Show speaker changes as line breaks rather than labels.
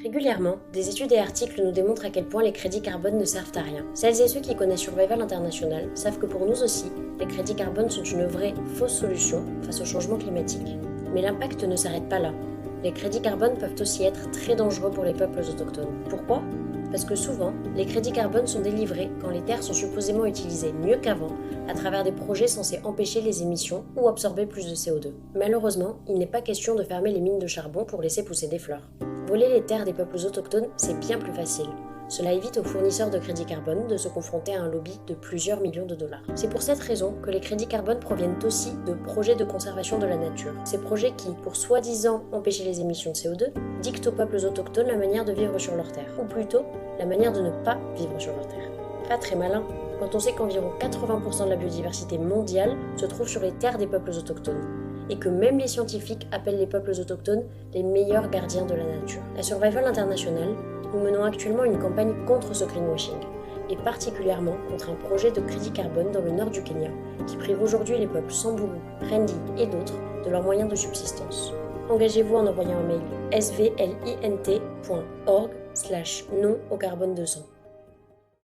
Régulièrement, des études et articles nous démontrent à quel point les crédits carbone ne servent à rien. Celles et ceux qui connaissent Survival International savent que pour nous aussi, les crédits carbone sont une vraie fausse solution face au changement climatique. Mais l'impact ne s'arrête pas là. Les crédits carbone peuvent aussi être très dangereux pour les peuples autochtones. Pourquoi ? Parce que souvent, les crédits carbone sont délivrés quand les terres sont supposément utilisées mieux qu'avant, à travers des projets censés empêcher les émissions ou absorber plus de CO2. Malheureusement, il n'est pas question de fermer les mines de charbon pour laisser pousser des fleurs. Voler les terres des peuples autochtones, c'est bien plus facile. Cela évite aux fournisseurs de crédits carbone de se confronter à un lobby de plusieurs millions de dollars. C'est pour cette raison que les crédits carbone proviennent aussi de projets de conservation de la nature. Ces projets qui, pour soi-disant empêcher les émissions de CO2, dictent aux peuples autochtones la manière de vivre sur leur terre, ou plutôt la manière de ne pas vivre sur leur terre. Pas très malin, quand on sait qu'environ 80% de la biodiversité mondiale se trouve sur les terres des peuples autochtones, et que même les scientifiques appellent les peuples autochtones les meilleurs gardiens de la nature. À Survival International, nous menons actuellement une campagne contre ce greenwashing, et particulièrement contre un projet de crédit carbone dans le nord du Kenya, qui prive aujourd'hui les peuples Samburu, Rendi et d'autres de leurs moyens de subsistance. Engagez-vous en envoyant un mail svlint.org/non au carbone 200.